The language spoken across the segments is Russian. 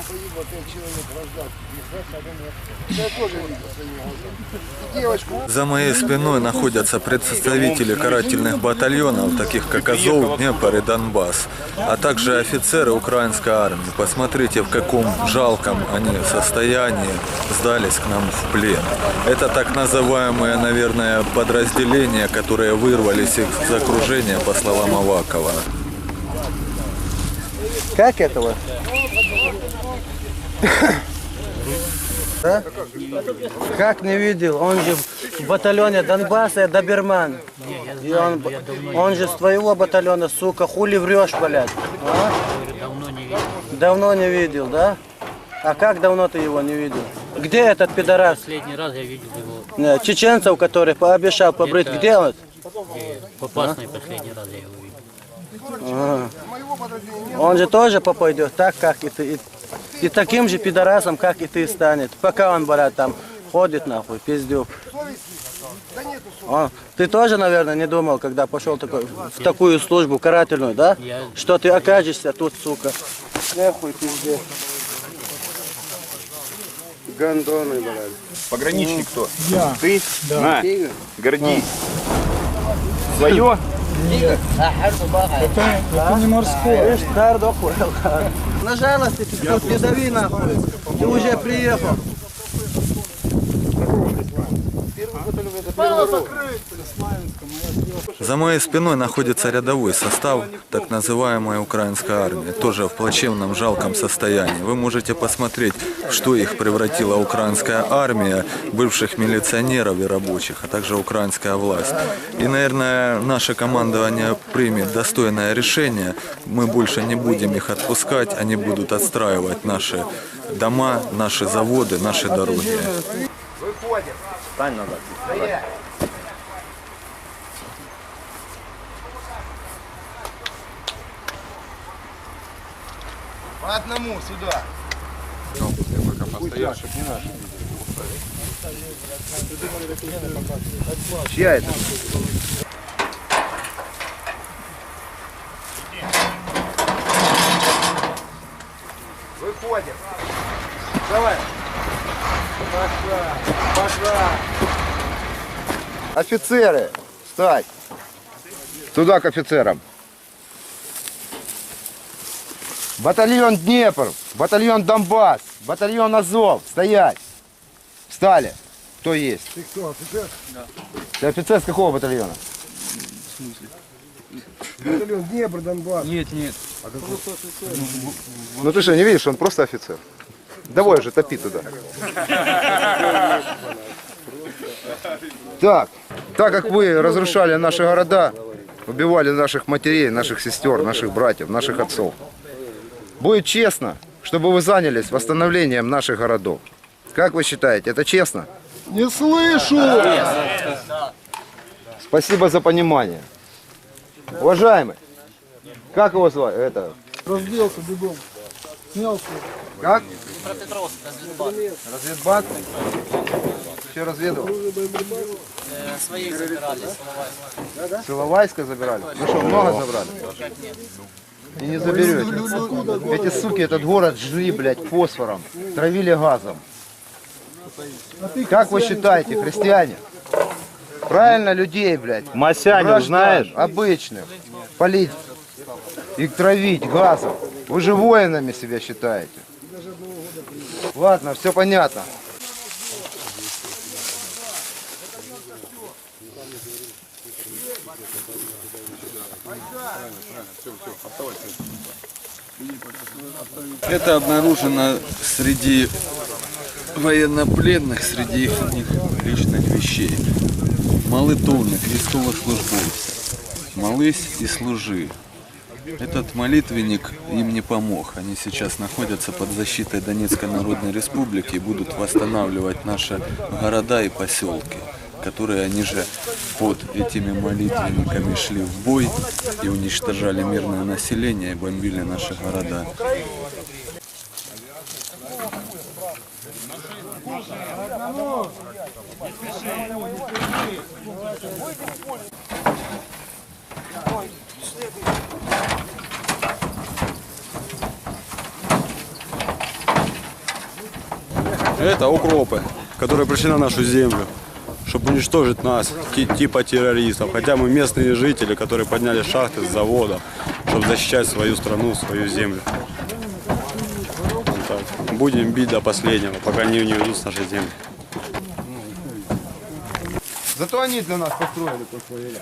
погибло 5 человек, раздат. Я тоже видел своими глазами. И девочку. За моей спиной находятся представители карательных батальонов, таких как Азов, Днепр и Донбасс, а также офицеры украинской армии. Посмотрите, в каком жалком они состоянии сдались к нам в плен. Это так называемые, наверное, подразделения, которые вырвались из окружения, по словам Авакова. Как этого? Да? Как не видел? Он же в батальоне Донбасса, доберман. И он же с твоего батальона, сука, хули врешь, блядь? А? Давно не видел. Давно не видел, да? А как давно ты его не видел? Где этот пидорас? Последний раз я видел его. Не, чеченцев, который пообещал побрить, где он? Попасный последний раз я его видел. А. Он же тоже попадет, так как и ты. И таким же пидорасом, как и ты, станет. Пока он, брат, там ходит, нахуй, пиздюк. Ты тоже, наверное, не думал, когда пошел в такую службу карательную, да? Что ты окажешься тут, сука. Нахуй, пиздец. Гондоны, блядь. Пограничник кто? Я. Ты? Да. На, гордись. Свое? Это не морское. На жалости, ты тут не дави, нахуй. Ты уже приехал. За моей спиной находится рядовой состав так называемой украинской армии, тоже в плачевном жалком состоянии. Вы можете посмотреть, в что их превратила украинская армия, бывших милиционеров и рабочих, а также украинская власть. И, наверное, наше командование примет достойное решение. Мы больше не будем их отпускать, они будут отстраивать наши дома, наши заводы, наши дороги. Выходим. Встань назад. По одному сюда. Чья это? Выходим. Давай. Пошла. Офицеры, встать. Туда к офицерам. Батальон Днепр, батальон Донбасс, батальон Азов. Стоять. Встали. Кто есть? Ты кто, офицер? Да. Ты офицер с какого батальона? В смысле? Батальон Днепр, Донбасс. Нет, нет. Ну ты что, не видишь, он просто офицер. Давай уже, топи туда. Так как вы разрушали наши города, убивали наших матерей, наших сестер, наших братьев, наших отцов, будет честно, чтобы вы занялись восстановлением наших городов. Как вы считаете, это честно? Не слышу! Спасибо за понимание. Уважаемый, как его звать? Это... Разделся бегом. Снялся. Как? Разведбат? Все разведывал? Своих забирали, С Иловайска забирали? Ну что, много забрали? И не заберете. Эти суки этот город жгли, блядь, фосфором, травили газом. Как вы считаете, христиане? Правильно людей, блядь, Масянин, знаешь? обычных, полить и травить газом. Вы же воинами себя считаете. Ладно, все понятно. Это обнаружено среди военнопленных, среди их личных вещей. Молитовник військовослужбовців. Молись и служи. Этот молитвенник им не помог. Они сейчас находятся под защитой Донецкой Народной Республики и будут восстанавливать наши города и поселки, которые они же под этими молитвенниками шли в бой и уничтожали мирное население и бомбили наши города. Это укропы, которые пришли на нашу землю, чтобы уничтожить нас, типа террористов. Хотя мы местные жители, которые подняли шахты с завода, чтобы защищать свою страну, свою землю. Вот так. Будем бить до последнего, пока не уйдут с нашей земли. Зато они для нас построили концлагеря.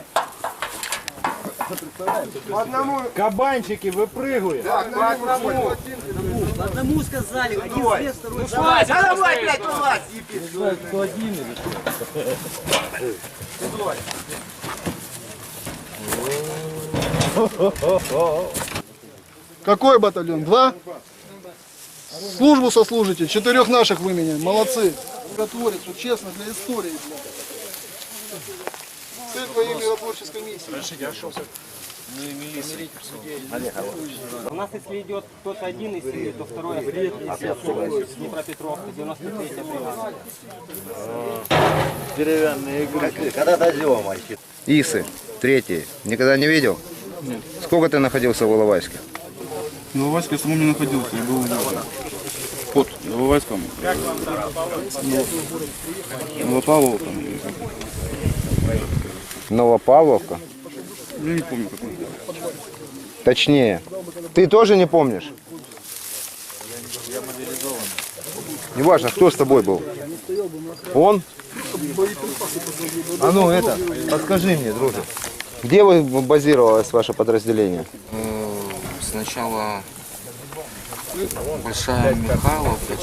По одному. Кабанчики выпрыгивают. Так, по одному. Одному сказали, один слез, второй залез. Давай, блядь, вылазь! Какой батальон? 2? Службу сослужите. 4 наших выменяем. Молодцы. Миротворец, что честно, для истории. Цель твоей миротворческой миссии. У нас, если идет кто-то один из семьи, то второй с Днепропетровки, 93-я бригада. Деревянные игры. Когда дойдем, мальчик? Исы, третий. Никогда не видел? Нет. Сколько ты находился в Иловайске? В Иловайске я самому не находился, я был под Иловайском. Новопавловка. Новопавловка? Я не помню какой. Точнее. Ты тоже не помнишь? Неважно, кто с тобой был. Он? А ну это, подскажи мне, друже. Где вы базировалось ваше подразделение? Сначала Большая Михайловка,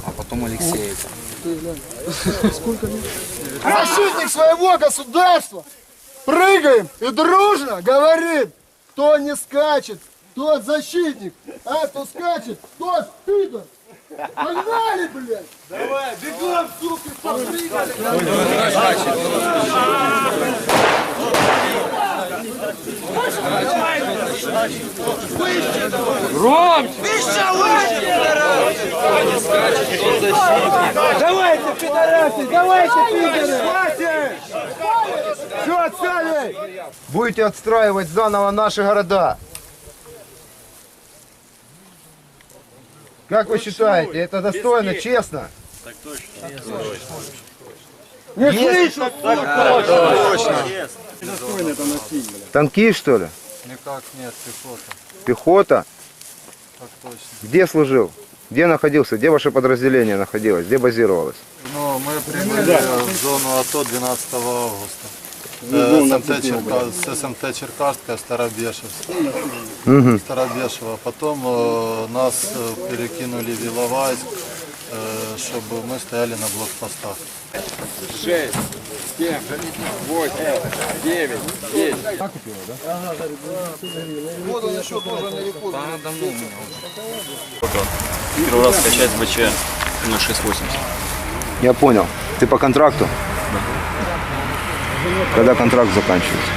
а потом Алексеевка. Защитник своего государства. Прыгаем и дружно говорим, кто не скачет, тот защитник, а кто скачет, тот пидор. Погнали, блядь! Давай, бегом, суки, попрыгали! Давайте, пидорасы, давайте, пидоры! Хватит! Все, отстали! Будете отстраивать заново наши города. Как вы считаете, это достойно, честно? Так точно. Не слышу! Так точно. Танкист, что ли? Никак нет, пехота. Пехота? Так точно. Где служил? Где находился? Где ваше подразделение находилось? Где базировалось? Ну, мы прибыли в зону АТО 12 августа. С СМТ Черкасская, Старобешевск. Старобешево. Потом нас перекинули в Иловайск, чтобы мы стояли на блокпостах. 6, 7, 8, 9, 10. Вот он еще тоже моряков. Первый раз скачать ВЧ 0680. Я понял. Ты по контракту? Когда контракт заканчивается?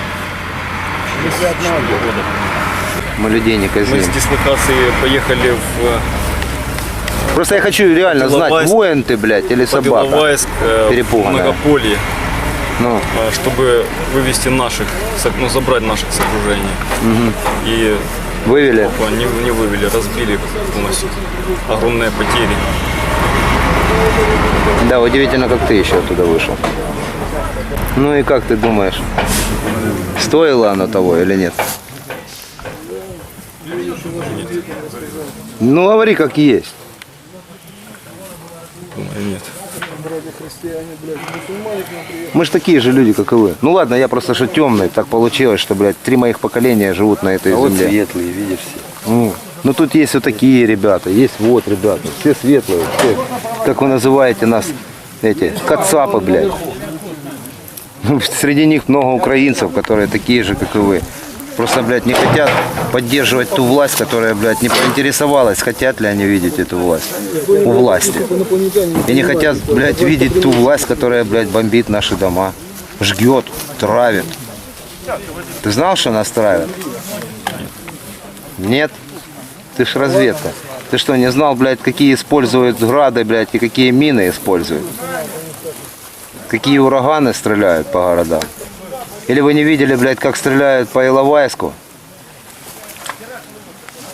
Мы людей не Мы казним. с дислокации поехали в Просто я хочу реально знать, Иловайск. воин ты, блядь, или под собака Иловайск, в перепуганная. Многополье, Ну, чтобы вывести наших, ну, забрать наших с окружения. И вывели. не вывели, разбили полностью. Огромные потери. Да, удивительно, как ты еще оттуда вышел. Ну и как ты думаешь, стоило оно того или нет? Ну, говори как есть. Нет. Мы же такие же люди, как и вы. Ну ладно, я просто что темный, так получилось, что, блядь, 3 моих поколения живут на этой земле. светлые, видишь все. Ну тут есть вот такие ребята, есть вот ребята, все светлые, все, как вы называете нас, эти, кацапы, блядь. Ну, среди них много украинцев, которые такие же, как и вы. Просто, блядь, не хотят поддерживать ту власть, которая, блядь, не поинтересовалась, хотят ли они видеть эту власть у власти. И не хотят, блядь, видеть ту власть, которая, блядь, бомбит наши дома, жгет, травит. Ты знал, что нас травят? Нет? Ты ж разведка. Ты что, не знал, блядь, какие используют грады, блядь, и какие мины используют? Какие ураганы стреляют по городам? Или вы не видели, блядь, как стреляют по Иловайску?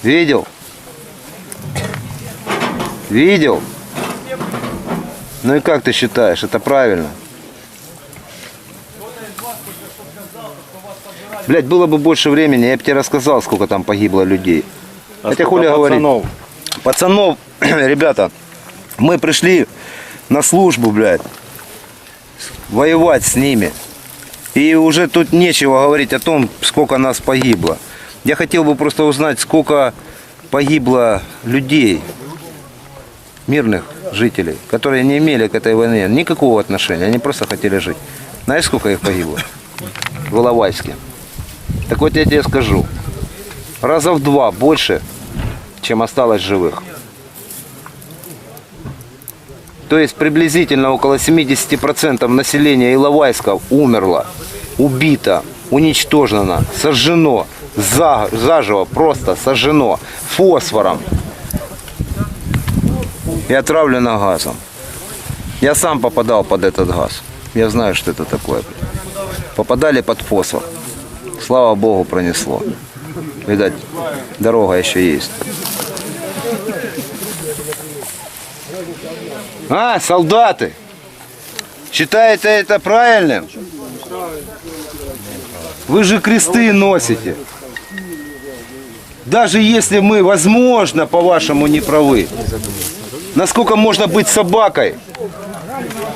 Видел? Видел? Ну и как ты считаешь, это правильно? Блядь, было бы больше времени, я бы тебе рассказал, сколько там погибло людей. Хотя хули говорить. Пацанов, ребята, мы пришли на службу, блядь, воевать с ними. И уже тут нечего говорить о том, сколько нас погибло. Я хотел бы просто узнать, сколько погибло людей, мирных жителей, которые не имели к этой войне никакого отношения, они просто хотели жить. Знаешь, сколько их погибло? В Иловайске. Так вот я тебе скажу, раза в 2 больше, чем осталось живых. То есть приблизительно около 70% населения Иловайска умерло, убито, уничтожено, сожжено, заживо просто сожжено фосфором и отравлено газом. Я сам попадал под этот газ. Я знаю, что это такое. Попадали под фосфор. Слава Богу, пронесло. Видать, дорога еще есть. А, солдаты! Считаете это правильным? Вы же кресты носите. Даже если мы, возможно, по-вашему, не правы. Насколько можно быть собакой,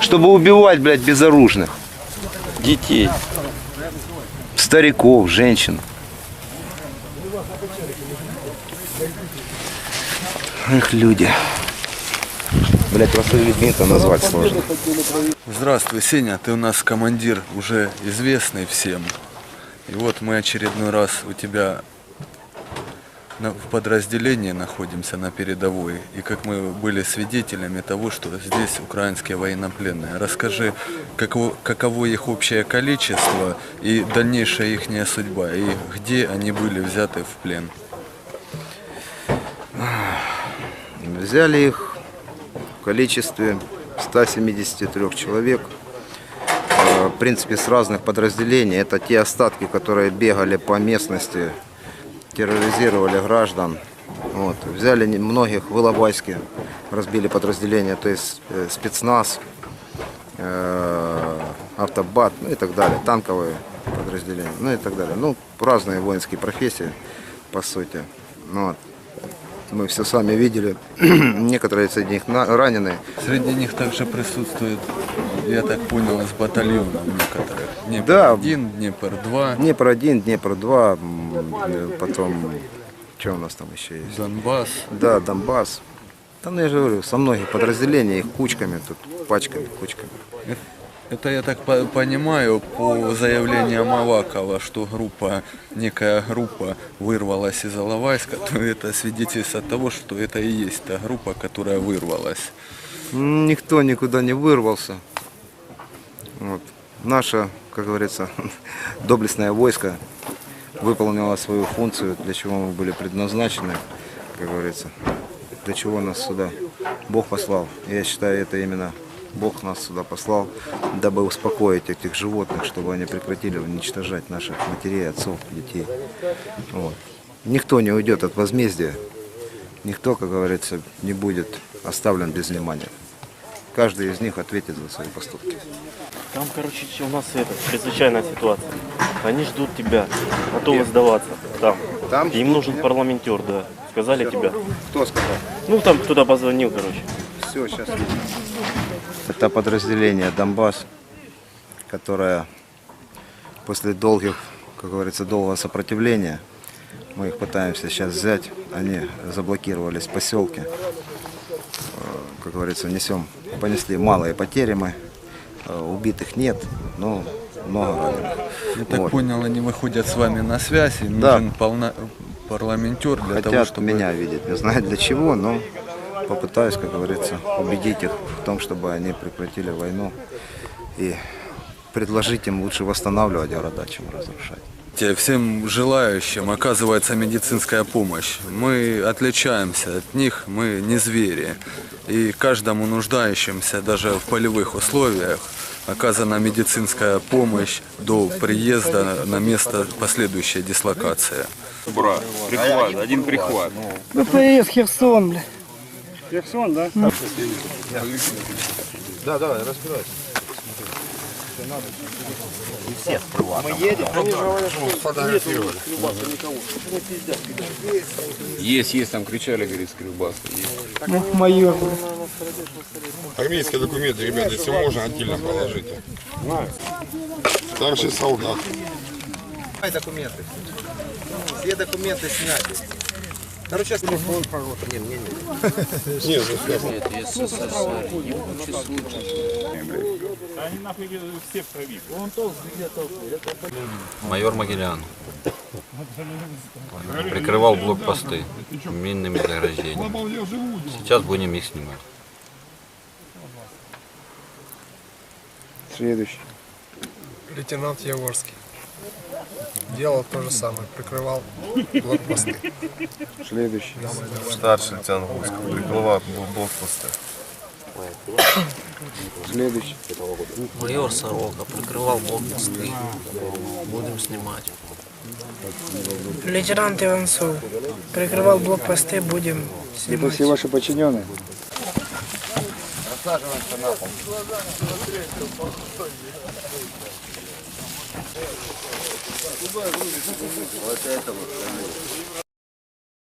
чтобы убивать, блядь, безоружных? Детей. Стариков, женщин. Эх, люди. Блядь, просто людьми-то назвать сложно. Здравствуй, Сеня, ты у нас командир, уже известный всем. И вот мы очередной раз у тебя в подразделении находимся на передовой. И как мы были свидетелями того, что здесь украинские военнопленные. Расскажи, каково их общее количество и дальнейшая их судьба, и где они были взяты в плен. Взяли их в количестве 173 человек. В принципе, с разных подразделений. Это те остатки, которые бегали по местности, терроризировали граждан. Вот. Взяли многих в Иловайске, разбили подразделения, то есть спецназ, автобат, ну и так далее, танковые подразделения, ну и так далее. Ну, разные воинские профессии, по сути. Вот. Мы все сами видели, некоторые среди них раненые. Среди них также присутствует, я так понял, из батальонов некоторых. Днепр-1, Днепр-2. Днепр-1, Днепр-2, потом, что у нас там еще есть? Донбасс. Да, Донбасс. Там, я же говорю, со многих подразделений, их кучками, тут пачками, кучками. Это я так понимаю по заявлениям Авакова, что некая группа вырвалась из Иловайска, то это свидетельствует того, что это и есть та группа, которая вырвалась. Никто никуда не вырвался. Вот. Наше, как говорится, доблестное войско выполнило свою функцию, для чего мы были предназначены, как говорится, для чего нас сюда Бог послал. Я считаю, это именно Бог нас сюда послал, дабы успокоить этих животных, чтобы они прекратили уничтожать наших матерей, отцов, детей. Вот. Никто не уйдет от возмездия, никто, как говорится, не будет оставлен без внимания. Каждый из них ответит за свои поступки. Там, короче, у нас чрезвычайная ситуация. Они ждут тебя, готовы сдаваться. Там? Им нужен парламентер, да. Сказали тебя? Кто сказал? Ну, там кто-то позвонил, короче. Все, сейчас. Это подразделение Донбасс, которое после долгих, как говорится, долгого сопротивления, мы их пытаемся сейчас взять, они заблокировались в поселке, как говорится, понесли малые потери мы, убитых нет, но много раненых. Я так понял, они выходят с вами на связь, и нужен парламентер для того, чтобы... меня видеть, не знаю для чего, но попытаюсь, как говорится, убедить их в том, чтобы они прекратили войну и предложить им лучше восстанавливать города, чем разрушать. Всем желающим оказывается медицинская помощь. Мы отличаемся от них, мы не звери. И каждому нуждающимся, даже в полевых условиях, оказана медицинская помощь до приезда на место последующей дислокации. Брат, прихват, один прихват. ВПС Херсон, бля. Херсон, да? Да, давай, разбирайся. Мы едем. Они же говорят, что фотографировали. Есть, там кричали, говорит, скрилбасы. Майор. Армейские документы, ребята, если можно, отдельно положите. Старший солдат. Документы. Все документы сняты. Короче, телефон хороший. Майор Могилян прикрывал блокпосты минными заграждениями. Сейчас будем их снимать. Следующий. Лейтенант Яворский. Делал то же самое, прикрывал блокпосты. Следующий. Старший лейтенант Гуско, прикрывал блокпосты. Следующий. Майор Сорока прикрывал блокпосты. Будем снимать. Лейтенант Иванцов прикрывал блокпосты, будем снимать. Это все ваши подчиненные? Рассаживаемся на пол. Вот это вот.